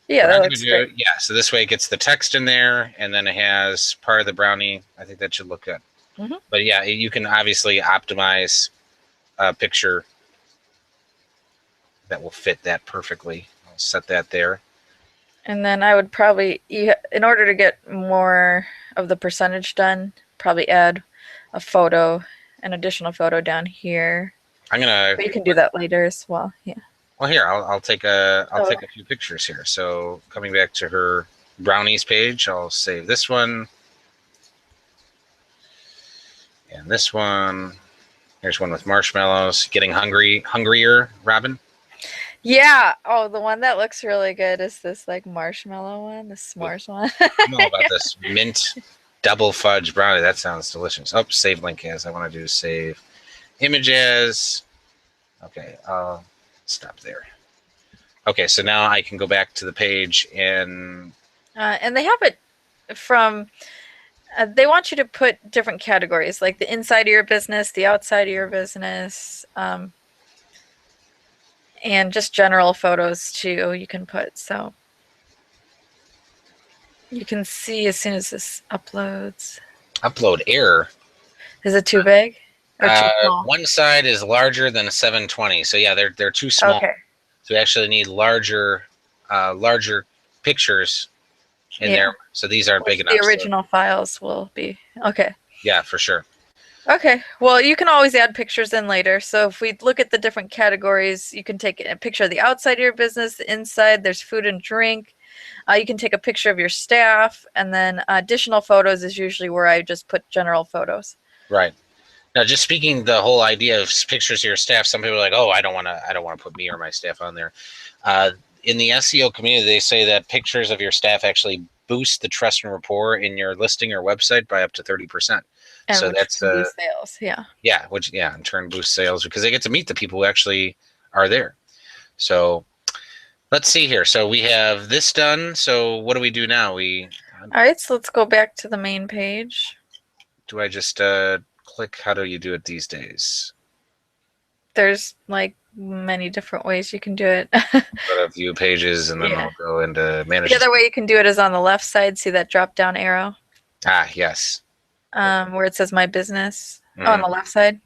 S2: Yeah, that looks great.
S1: Yeah, so this way it gets the text in there, and then it has part of the brownie. I think that should look good. Mm-hmm. But yeah, you can obviously optimize a picture that will fit that perfectly. I'll set that there.
S2: And then I would probably, in order to get more of the percentage done, probably add a photo, an additional photo down here. But you can do that later as well. Yeah.
S1: Well, here I'll take a few pictures here. So coming back to her brownies page, I'll save this one and this one. Here's one with marshmallows. Getting hungrier, Robin.
S2: Yeah. Oh, the one that looks really good is this like marshmallow one, the s'mores one.
S1: I know about this mint double fudge brownie. That sounds delicious. Oh, save link as. I want to do save image as. Okay, I'll stop there. Okay, so now I can go back to the page and
S2: they have it from. They want you to put different categories, like the inside of your business, the outside of your business, and just general photos too. You can put, so you can see as soon as this uploads.
S1: Upload error.
S2: Is it too big? Or too small?
S1: One side is larger than a 720. So yeah, they're too small.
S2: Okay.
S1: So we actually need larger pictures in there. So these aren't big enough.
S2: The original files will be okay.
S1: Yeah, for sure.
S2: Okay. Well, you can always add pictures in later. So if we look at the different categories, you can take a picture of the outside of your business, the inside. There's food and drink. You can take a picture of your staff, and then additional photos is usually where I just put general photos.
S1: Right. Now, just speaking the whole idea of pictures of your staff, some people are like, "Oh, I don't want to put me or my staff on there." In the SEO community, they say that pictures of your staff actually boost the trust and rapport in your listing or website by up to 30%.
S2: And
S1: So that's
S2: boost sales,
S1: yeah, which in turn boosts sales because they get to meet the people who actually are there. So let's see here. So we have this done. So what do we do now?
S2: All right, so let's go back to the main page.
S1: Do I just click? How do you do it these days?
S2: There's like many different ways you can do it.
S1: Go to view pages and then we'll go into manage.
S2: The other way you can do it is on the left side. See that drop down arrow?
S1: Ah, yes.
S2: Where it says my business. On the left side.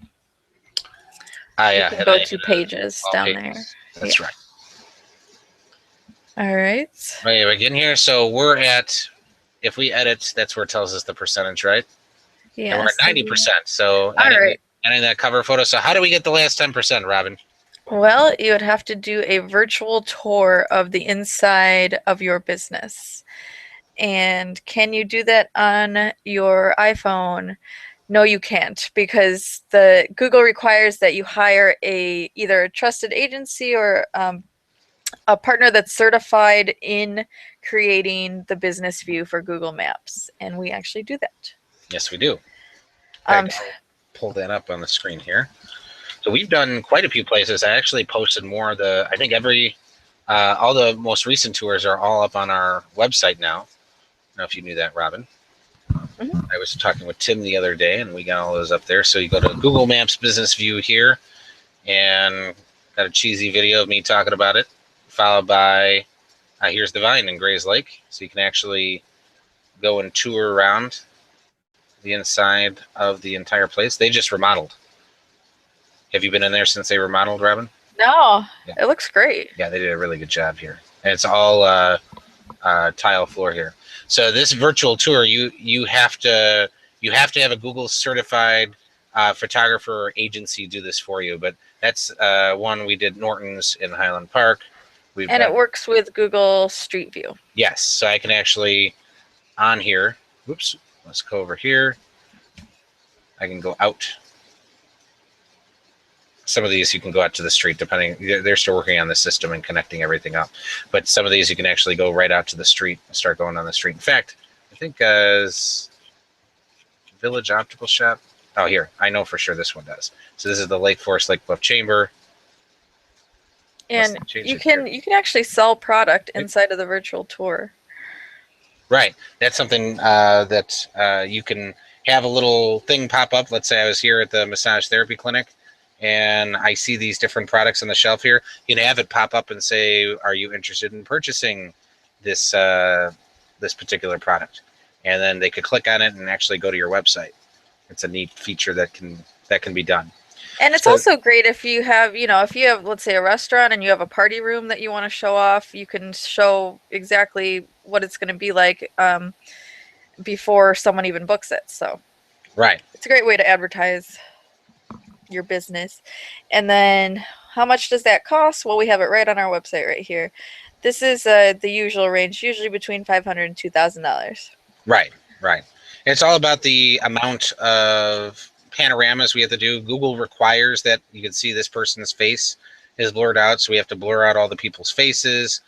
S1: Yeah.
S2: You can go to pages down there.
S1: That's right.
S2: All right.
S1: Right, we get in here. So we're at, if we edit, that's where it tells us the percentage, right? Yeah. And we're at 90%. So adding that cover photo. So how do we get the last 10%, Robin?
S2: Well, you would have to do a virtual tour of the inside of your business. And can you do that on your iPhone? No, you can't, because the Google requires that you hire either a trusted agency or a partner that's certified in creating the business view for Google Maps, and we actually do that.
S1: Yes, we do. I'll pull that up on the screen here. So we've done quite a few places. I actually posted more of I think all the most recent tours are all up on our website now. I don't know if you knew that, Robin. I was talking with Tim the other day, and we got all those up there. So you go to Google Maps Business View here, and got a cheesy video of me talking about it, followed by here's the Vine in Grays Lake. So you can actually go and tour around the inside of the entire place. They just remodeled. Have you been in there since they remodeled, Robin?
S2: No, it looks great.
S1: Yeah, they did a really good job here. And it's all tile floor here. So this virtual tour, you have to have a Google certified photographer or agency do this for you. But that's one we did Norton's in Highland Park. It works with Google Street View. Yes, so I can actually on here. Whoops, let's go over here. I can go out. Some of these you can go out to the street, depending. They're still working on the system and connecting everything up. But some of these you can actually go right out to the street and start going on the street. In fact, I think Village Optical Shop. Oh, here. I know for sure this one does. So this is the Lake Forest Lake Bluff Chamber. And you can actually sell product inside of the virtual tour. Right. That's something that you can have a little thing pop up. Let's say I was here at the massage therapy clinic, and I see these different products on the shelf here. You can have it pop up and say, "Are you interested in purchasing this this particular product?" And then they could click on it and actually go to your website. It's a neat feature that can be done. And it's also great if you have, let's say, a restaurant and you have a party room that you want to show off. You can show exactly what it's going to be like before someone even books it. So, right, it's a great way to advertise your business. And then, how much does that cost? Well, we have it right on our website right here. This is the usual range, usually between $500 and $2,000. Right, right. It's all about the amount of panoramas we have to do. Google requires that you can see this person's face is blurred out, so we have to blur out all the people's faces.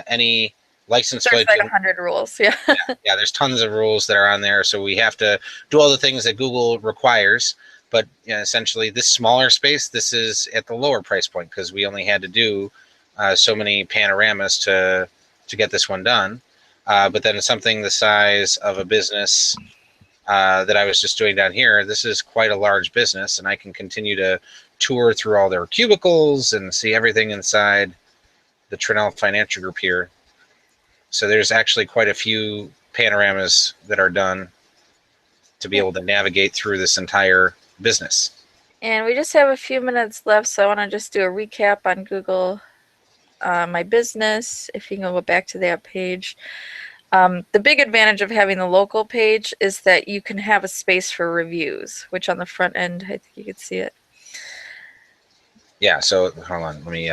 S1: Any license plate. There's like 100 rules. Yeah. Yeah, there's tons of rules that are on there, so we have to do all the things that Google requires. But essentially, this smaller space, this is at the lower price point because we only had to do so many panoramas to get this one done. But then something the size of a business that I was just doing down here, this is quite a large business, and I can continue to tour through all their cubicles and see everything inside the Trinnell Financial Group here. So there's actually quite a few panoramas that are done to be able to navigate through this entire business.
S2: And we just have a few minutes left, so I want to just do a recap on Google My Business. If you can go back to that page. The big advantage of having the local page is that you can have a space for reviews, which on the front end, I think you can see it.
S1: Yeah, so hold on, let me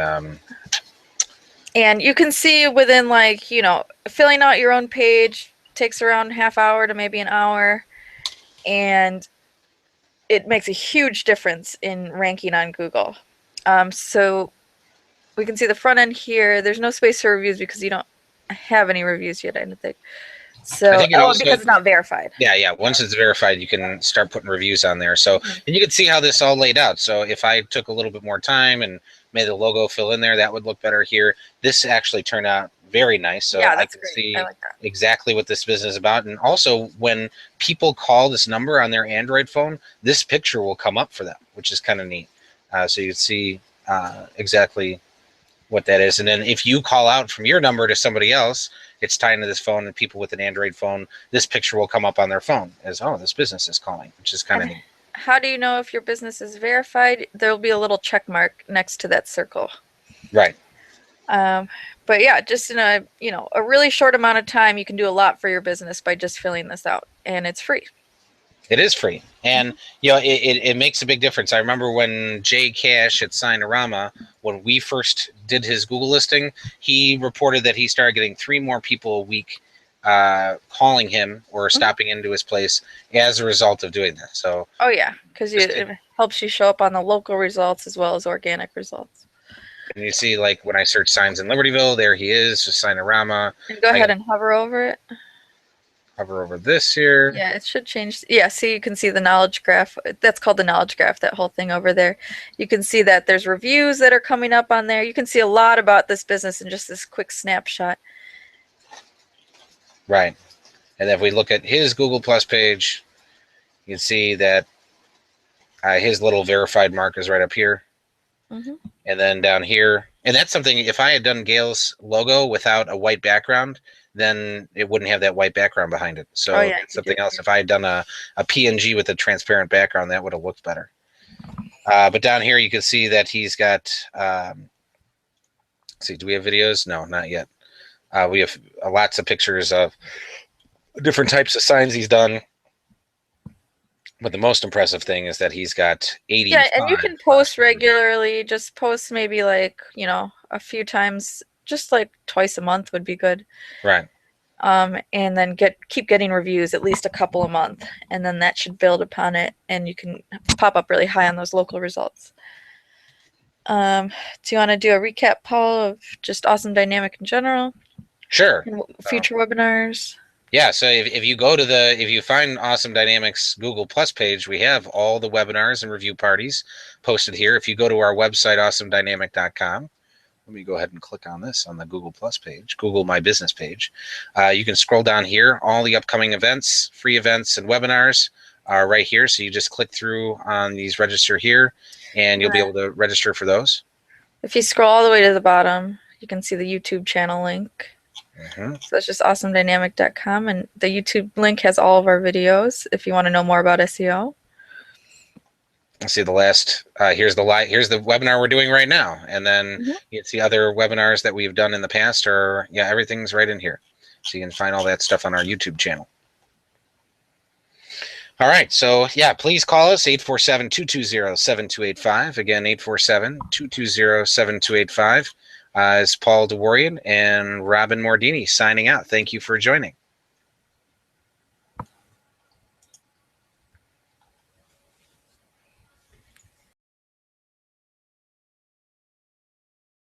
S2: And you can see within, like, you know, filling out your own page takes around half hour to maybe an hour, and it makes a huge difference in ranking on Google. So we can see the front end here. There's no space for reviews because you don't have any reviews yet, I don't think.
S1: I
S2: So,
S1: think it also,
S2: because it's not verified.
S1: yeah, once it's verified, you can start putting reviews on there. So, and you can see how this all laid out. So if I took a little bit more time and made the logo fill in there, that would look better here. This actually turned out very nice. So
S2: Yeah,
S1: I
S2: that's
S1: can
S2: great.
S1: see
S2: I like that.
S1: exactly what this business is about. And also when people call this number on their Android phone, this picture will come up for them, which is kind of neat. So you can see exactly what that is. And then if you call out from your number to somebody else, it's tied into this phone, and people with an Android phone, this picture will come up on their phone as, oh, this business is calling, which is kind of neat.
S2: How do you know if your business is verified? There'll be a little check mark next to that circle.
S1: Right.
S2: But yeah, just in a, you know, a really short amount of time, you can do a lot for your business by just filling this out, and it's free.
S1: It is free. And, you know, it makes a big difference. I remember when Jay Cash at Signorama, when we first did his Google listing, he reported that he started getting 3 more people a week calling him or stopping into his place as a result of doing that. So,
S2: oh yeah, because it helps you show up on the local results as well as organic results.
S1: and you see, like, when I search signs in Libertyville, there he is, just Signorama.
S2: And go ahead and hover over it.
S1: Hover over this here.
S2: Yeah, it should change. Yeah, see, you can see the knowledge graph. That's called the knowledge graph, that whole thing over there. You can see that there's reviews that are coming up on there. You can see a lot about this business in just this quick snapshot.
S1: Right. And if we look at his Google Plus page, you can see that his little verified mark is right up here. And then down here, and that's something, if I had done Gail's logo without a white background, then it wouldn't have that white background behind it. So it's something else. If I had done a PNG with a transparent background, that would have looked better. But down here, you can see that he's got, let's see, do we have videos? No, not yet. We have lots of pictures of different types of signs he's done. But the most impressive thing is that he's got 80.
S2: Yeah, and you can post regularly. Just post maybe, like, you know, a few times, just like twice a month would be good.
S1: Right.
S2: And then keep getting reviews, at least a couple a month, and then that should build upon it, and you can pop up really high on those local results. Do you want to do a recap, Paul, of just Awesome Dynamic in general?
S1: Sure.
S2: And future webinars?
S1: Yeah, so if you go to if you find Awesome Dynamics Google Plus page, we have all the webinars and review parties posted here. If you go to our website, awesomedynamic.com, let me go ahead and click on this on the Google Plus page, Google My Business page. You can scroll down here. All the upcoming events, free events, and webinars are right here. So you just click through on these register here, and you'll be able to register for those.
S2: If you scroll all the way to the bottom, you can see the YouTube channel link. So it's just awesomedynamic.com, and the YouTube link has all of our videos if you want to know more about SEO.
S1: Let's see the last, here's the webinar we're doing right now. And then you can see other webinars that we've done in the past, or yeah, everything's right in here. So you can find all that stuff on our YouTube channel. All right, so yeah, please call us, 847-220-7285. Again, 847-220-7285. Is Paul DeWarian and Robin Mordini signing out. Thank you for joining.